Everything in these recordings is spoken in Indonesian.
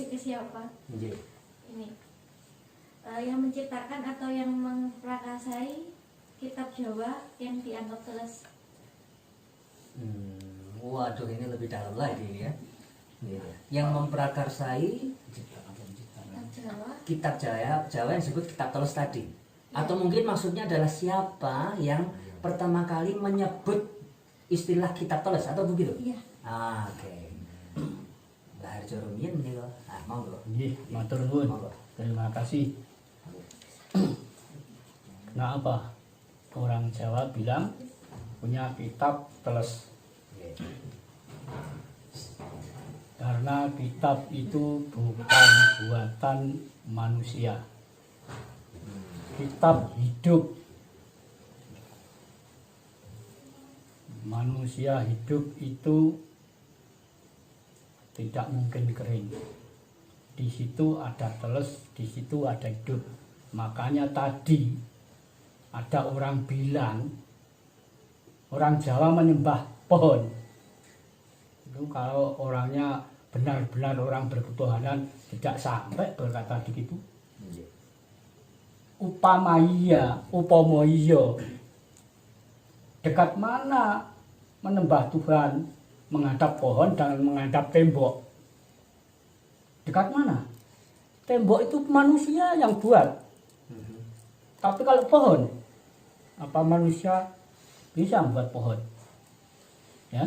ke siapa? Nggih. Ini yang menciptakan atau yang memprakarsai kitab Jawa yang dianggap teles. Waduh, ini lebih dalam lagi ya. Yang memprakarsai kitab Jawa yang disebut kitab teles tadi. Atau mungkin maksudnya adalah siapa yang pertama kali menyebut istilah kitab teles atau begitu? Iya. Oke. Mbah Harjo Rumiyin menika. Monggo. Nggih, matur nuwun. Terima kasih. Kenapa orang Jawa bilang punya kitab teles? Karena kitab itu bukan buatan manusia. Kitab hidup. Manusia hidup itu tidak mungkin kering. Di situ ada teles, di situ ada hidup. Makanya tadi ada orang bilang orang Jawa menyembah pohon. Itu kalau orangnya benar-benar orang berketuhanan tidak sampai berkata begitu. Upamaya, dekat mana menyembah Tuhan, menghadap pohon dan menghadap tembok? Dekat mana? Tembok itu manusia yang buat. Tapi kalau pohon, apa manusia bisa membuat pohon? Ya.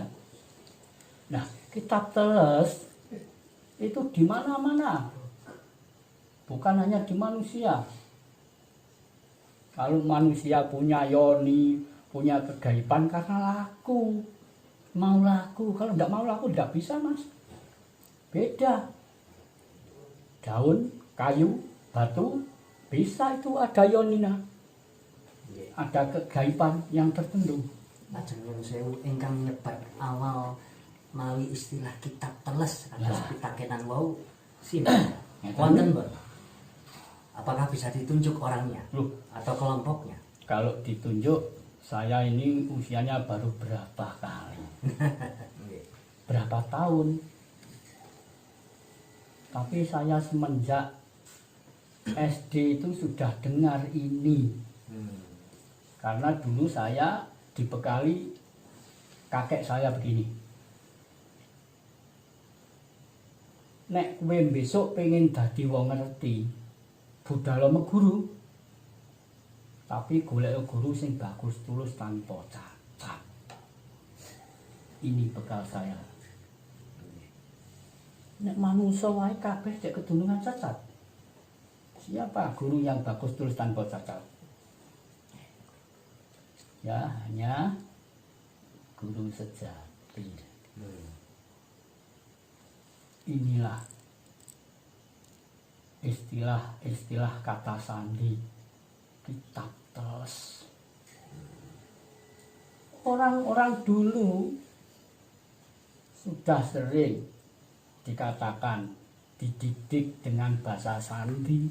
Nah, kitab teles itu di mana-mana. Bukan hanya di manusia. Kalau manusia punya yoni, punya kegaiban karena laku. Mau laku, kalau tidak mau laku tidak bisa, Mas. Beda. Daun, kayu, batu, bisa itu ada yonina. Ada kegaiban yang tertentu. Lajeng nyuwun sewu ingkang nyebat awal mawi istilah kitab teles atas pitakenan wau sinten? Wonten Mbak? Apakah bisa ditunjuk orangnya atau kelompoknya? Kalau ditunjuk, saya ini usianya baru berapa kali? Berapa tahun? Tapi saya semenjak SD itu sudah dengar ini. Karena dulu saya dibekali kakek saya begini. Nek kowe besok pengen dadi wong ngerti, budhal guru. Tapi golek guru sing bagus tulus tanpa cacat. Ini bekal saya. Nek manusia wae kabeh cek kedunungan cacat. Siapa guru yang bagus tulus tanpa cacat? Ya, hanya guru sejati. Inilah istilah kata sandi kitab teles. Orang-orang dulu sudah sering dikatakan dididik dengan bahasa sandi.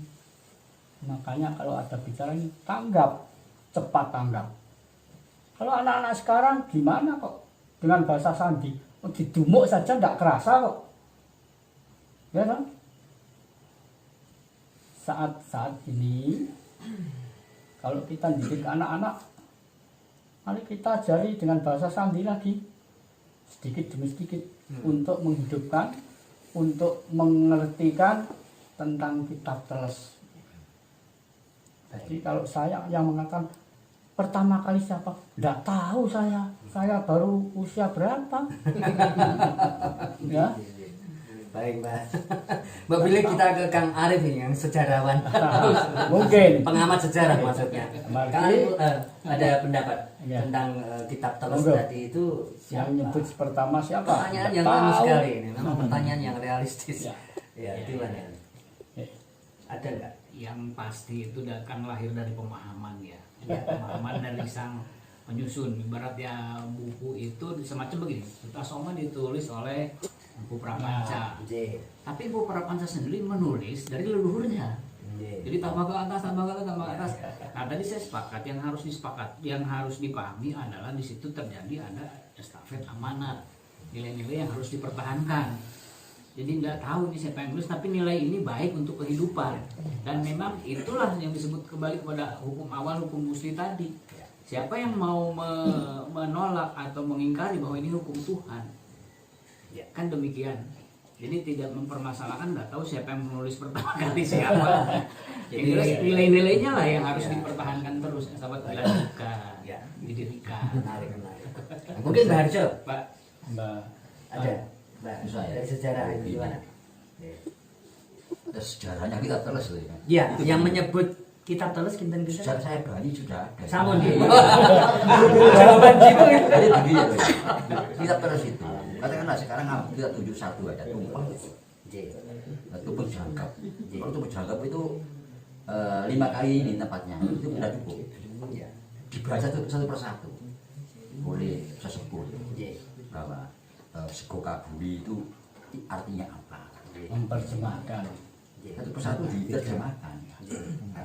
Makanya kalau ada bicara ini tanggap, cepat tanggap. Kalau anak-anak sekarang gimana kok dengan bahasa sandi? Didumuk saja tidak kerasa kok. Ya kan? Saat ini kalau kita didik anak-anak, mari kita ajari dengan bahasa sandi lagi, sedikit demi sedikit, untuk menghidupkan, untuk mengertikan tentang kitab teles. Jadi kalau saya yang mengatakan pertama kali siapa? Tidak tahu saya baru usia berapa. Ya. Baik Mbak. Mbak pilih kita ke Kang Arif ini yang sejarawan. Mungkin pengamat sejarah maksudnya. Kang Arif ada pendapat ya tentang kitab teles tadi itu siapa? Yang nyebut pertama siapa? Pertanyaan yang anu sekali ini, memang pertanyaan yang realistis. Ya, gimana? Ada enggak? Yang pasti itu akan lahir dari pemahaman ya. Pemahaman dari sang penyusun. Ibaratnya buku itu semacam begini. Suta Soma ditulis oleh Mpu Prapanca. Tapi Mpu Prapanca sendiri menulis dari leluhurnya. Jadi tambah ke atas. Nah tadi saya sepakat yang harus dipahami adalah di situ terjadi ada estafet amanat, nilai-nilai yang harus dipertahankan. Jadi tidak tahu ini siapa yang nulis, tapi nilai ini baik untuk kehidupan. Dan memang itulah yang disebut kembali kepada hukum awal, hukum Musli tadi. Siapa yang mau menolak atau mengingkari bahwa ini hukum Tuhan, kan demikian. Jadi tidak mempermasalahkan, nggak tahu siapa yang menulis pertama kali siapa. Jadi nilai-nilainya lah yang harus dipertahankan terus, sahabat dilanjutkan, didirikan. Menarik. Mungkin Mbak Harjo, Pak, Mbak ada Mbak Bisa ya? dari sejarah ini gimana? Ada sejarahnya kita terus loh ya. Ya, yang menyebut kitab teles kinten Sejarah kita. saya berani sudah ada. Samun gitu. Jawaban jiwa ya. Jadi begini ya, kita terus itu. Katakanlah sekarang kita tunjuk satu aja tumpeng. Itu berjangkap. Kalau itu berjangkap itu 5 kali ini tempatnya itu tidak cukup. Dibaca satu persatu oleh sesepuh bahwa sego kabuli itu artinya apa. memperjemahkan. Satu persatu diterjemahkan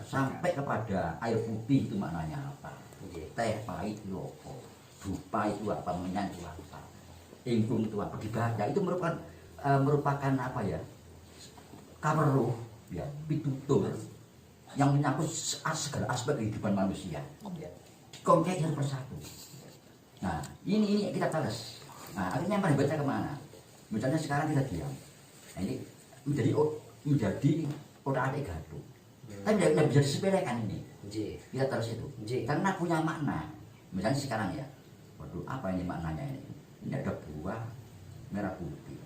sampai kepada air putih itu maknanya apa, teh pahit itu apa, dupa itu apa, menyan itu apa, ingkung itu apa, dibaca itu merupakan apa ya, kaweruh ya, pitutur yang menyangkut segala aspek kehidupan manusia, dikongkek satu persatu. Nah ini kita teles. Nah akhirnya yang baca kemana? Misalnya sekarang kita diam, nah ini menjadi otak-atik gaduh. Tapi tidak bisa disepelekan ini. Kita terus itu. Karena punya makna. Misalnya sekarang ya, waduh apa ini maknanya ini? Ini ada buah merah putih.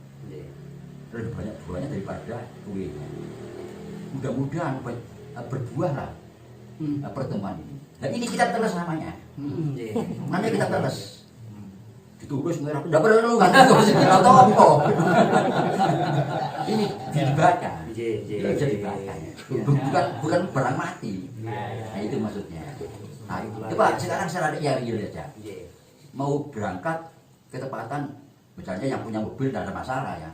Lebih banyak buahnya daripada kuenya. Mudah-mudahan berbuahlah pertemuan ini. Dan ini kita teles namanya. Nanti kita teles. Ditulis merah putih. Tidak perlu kan? Atau apa? Ini dibaca. Bisa dibaca. Bukan barang mati. Nah itu maksudnya. Nah, coba sekarang saya ada yang real aja. Mau berangkat ketepatan, misalnya yang punya mobil tidak ada masalah ya,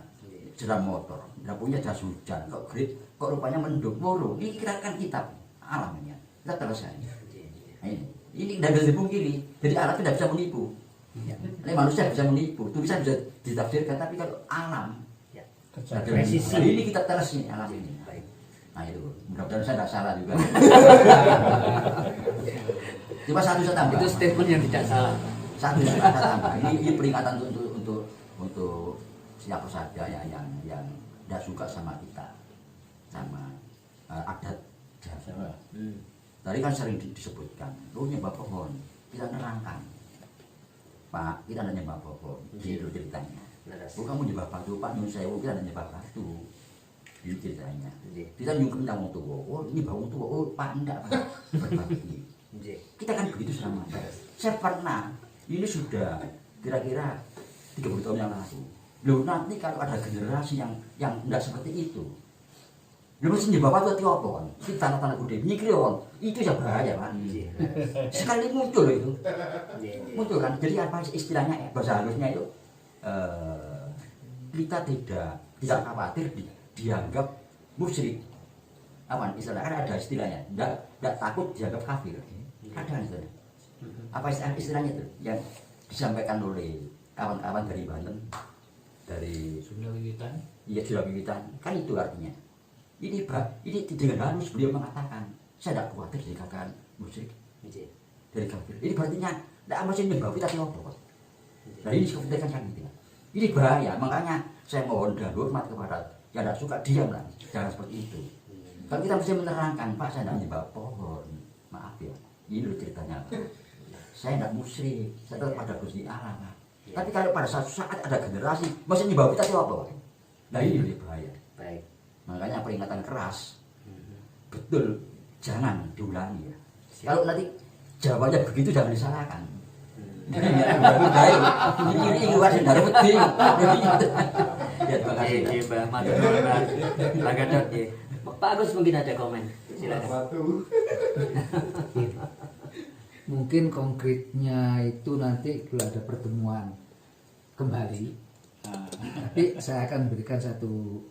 sedang motor, tidak punya jas hujan, kok grip, kok rupanya mendung, murung. Ini kita kan kitab alamnya, kita selesai. Nah, ini tidak bisa dipungkiri. Jadi alam tidak bisa menipu. Ini manusia bisa menipu, tulisan bisa ditafsirkan, tapi kalau alam, Presisi. ini kita terus nih alam ini. Nah itu, mudah-mudahan saya tidak salah juga. Cuma satu saya tambah. Itu statement yang tidak salah. Satu saya tambah. Ini peringatan untuk siapa saja yang tidak suka sama kita, sama adat Jawa. Tadi kan sering disebutkan, lu nyembah pohon, kita nerangkan. Pak, kita ada nyembah pohon, gitu ceritanya. Kamu nyembah batu, Pak Nyun Sewu, kita ada nyembah batu. Itu ceritanya. Kita nyungkem wong tua, oh ini bawang tua, oh Pak enggak Pak, berbakti. Kita kan begitu selama. Saya pernah, ini sudah kira-kira 30 tahun yang lalu. Loh nanti kalau ada generasi yang enggak seperti itu, lu mesti nyembah batu atau apa kan? Kita tanah-tanah gede, nyikir kan? Itu ya bahaya kan? Sekali muncul itu, muncul kan? Jadi apa istilahnya bahasa halusnya itu, kita tidak khawatir dianggap musyrik. Apa istilahnya? Ada istilahnya, tidak takut dianggap kafir. Ada istilahnya. Apa istilahnya itu yang disampaikan oleh kawan-kawan dari Banten, dari Sunda Wiwitan. Iya Sunda Wiwitan, kan itu artinya. Ini dengan halus beliau mengatakan, saya tidak khawatir dikatakan musyrik dari kafir. Ini berarti tidak masih nyembah kita apa. Nah ini kepentingan kan gitu. Ini bahaya, makanya saya mohon dan hormat kepada yang tidak suka diam lah, jangan seperti itu. Kalau kita mesti menerangkan, Pak saya tidak nyembah pohon, maaf ya, ini loh ceritanya. Saya tidak musyrik, saya tetap pada Gusti Allah. Tapi kalau pada suatu saat ada generasi masih nyembah kita apa? Nah ini lebih bahaya. Baik. Makanya peringatan keras, betul jangan diulangi ya. Kalau nanti jawabannya begitu jangan disalahkan. Ini luar dari peti. Ya terima kasih. Mbak Matur Mbak Gadot ya. Pak Agus mungkin ada komen. Silakan. Mungkin konkretnya itu nanti kalau ada pertemuan kembali, tapi saya akan berikan satu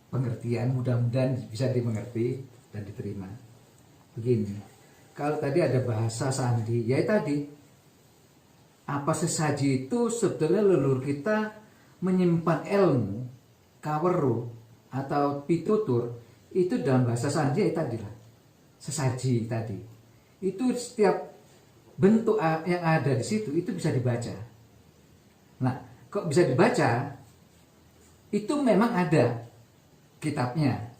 pengertian, mudah-mudahan bisa dimengerti dan diterima. Begini, kalau tadi ada bahasa sandi, ya tadi apa sesaji itu sebetulnya leluhur kita menyimpan ilmu kaweru atau pitutur itu dalam bahasa Sandia tadi lah, sesaji tadi. Itu setiap bentuk yang ada di situ itu bisa dibaca. Nah, kok bisa dibaca? Itu memang ada kitabnya.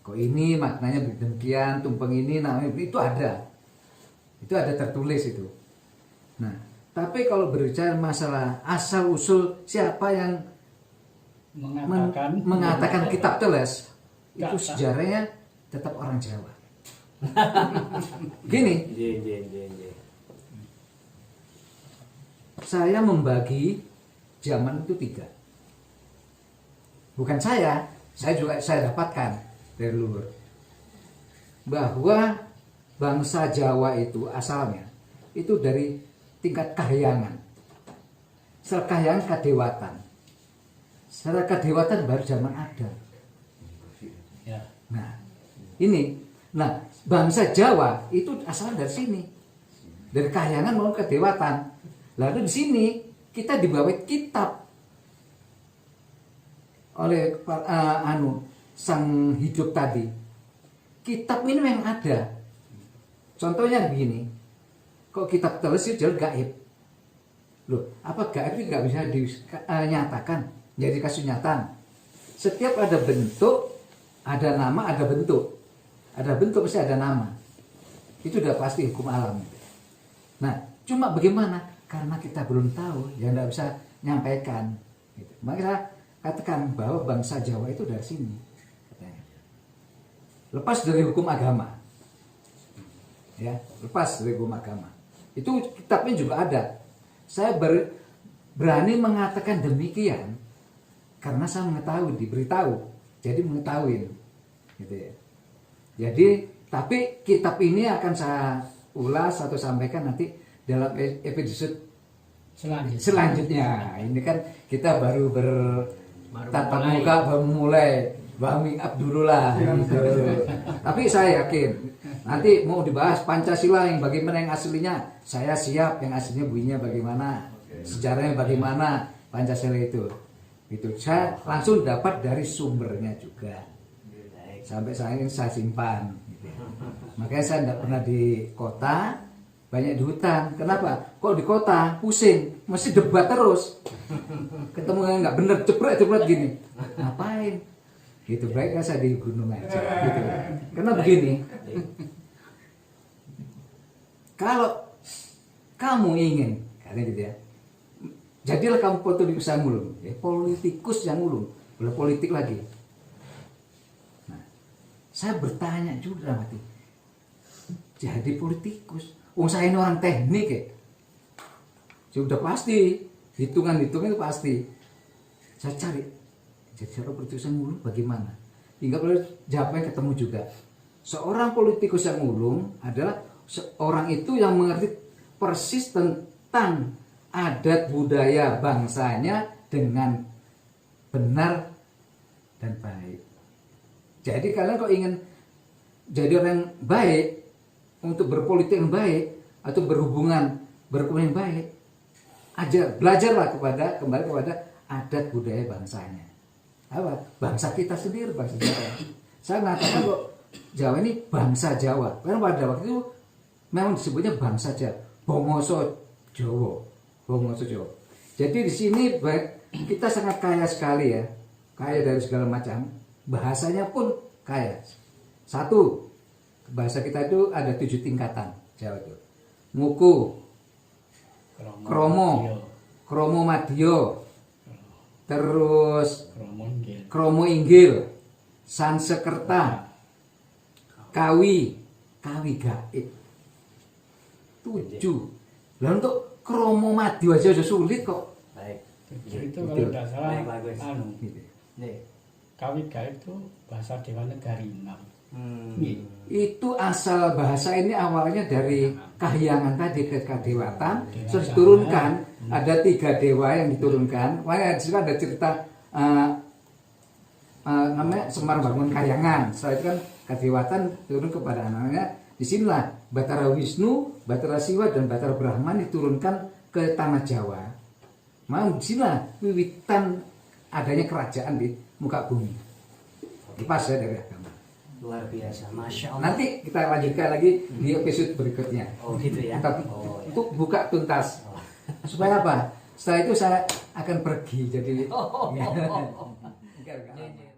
Kok ini maknanya demikian, tumpeng ini namanya itu ada. Itu ada tertulis itu. Nah, tapi kalau berbicara masalah asal usul siapa yang mengatakan kitab teles, itu sejarahnya tetap orang Jawa. Gini, saya membagi zaman itu 3. Bukan saya dapatkan dari luhur bahwa bangsa Jawa itu asalnya itu dari tingkat kahyangan. Setelah kahyangan kadewatan. Setelah kadewatan baru zaman ada. Nah, ini. Nah, bangsa Jawa itu asalnya dari sini. Dari kahyangan mau kadewatan. Lalu di sini kita dibawa kitab oleh sang hidup tadi. Kitab ini memang ada. Contohnya begini. Kok kitab teles itu jelas gaib. Loh, apa gaib itu nggak bisa dinyatakan? Jadi kasunyatan. Setiap ada bentuk, ada nama, ada bentuk. Ada bentuk pasti ada nama. Itu udah pasti hukum alam. Nah, cuma bagaimana? Karena kita belum tahu, ya nggak bisa nyampaikan. Gitu. Maka saya katakan bahwa bangsa Jawa itu dari sini. Katanya. Lepas dari hukum agama. Ya, lepas dari hukum agama. Itu kitabnya juga ada. Saya berani mengatakan demikian karena saya mengetahui, diberitahu. Jadi mengetahui. Gitu ya. Jadi, tapi kitab ini akan saya ulas atau sampaikan nanti dalam episode selanjutnya. Ini kan kita baru bertatap muka, baru mulai warming up dulu lah. Gitu. Tapi saya yakin nanti mau dibahas Pancasila yang bagaimana yang aslinya, saya siap yang aslinya bunyinya bagaimana, sejarahnya bagaimana Pancasila itu. Itu saya langsung dapat dari sumbernya juga. Sampai saya simpan gitu. Makanya saya tidak pernah di kota, banyak di hutan. Kenapa? Kok di kota pusing, mesti debat terus. Ketemu yang nggak bener, cepret gini. Ngapain? Gitu, baiknya saya di gunung aja gitu. Karena begini, kalau kamu ingin, katanya gitu ya, jadilah kamu politikus yang ulung, ya, politikus yang ulung, boleh politik lagi. Saya bertanya juga mati. Jadi politikus. Saya ini orang teknik ya. Sudah pasti. Hitungan-hitungan itu pasti. Saya cari. Jadi cara politikus yang ulung bagaimana? Hingga boleh jawabnya ketemu juga. Seorang politikus yang ulung adalah seorang itu yang mengerti persis tentang adat budaya bangsanya dengan benar dan baik. Jadi kalian kalau ingin jadi orang yang baik, untuk berpolitik yang baik atau berhubungan yang baik, belajarlah kembali kepada adat budaya bangsanya. Apa? Bangsa kita sendiri, bangsa Jawa. Saya mengatakan kok Jawa ini bangsa Jawa. Karena pada waktu itu memang disebutnya bangsa Jawa, Bongoso Jawa. Jadi di sini kita sangat kaya sekali ya, kaya dari segala macam. Bahasanya pun kaya. 1, bahasa kita itu ada 7 tingkatan Jawa itu. Muku, Kromo Madyo, terus Kromo Inggil, Sansekerta, Kawi gaib. 7. Lalu untuk Kromo Madyo aja sulit kok. Baik. Itu kalau tidak salah Nih. Kawi gaib itu bahasa Dewa Negari 6. Itu asal bahasa ini awalnya dari kahyangan tadi ke kadewatan, terus diturunkan. Ada 3 dewa yang diturunkan. Makanya di situ ada cerita namanya Semar bangun kahyangan. Setelah itu kan kadewatan turun kepada anaknya. Disinilah Batara Wisnu, Batara Siwa dan Batara Brahman diturunkan ke tanah Jawa. Mau disinilah wiwitan adanya kerajaan di muka bumi. Pas ya dari agama. Luar biasa, masya Allah. Nanti kita lanjutkan lagi di episode berikutnya. Oh gitu ya. Kita Oh, ya. untuk buka tuntas. Supaya apa? Setelah itu saya akan pergi jadi. Oh. Enggak.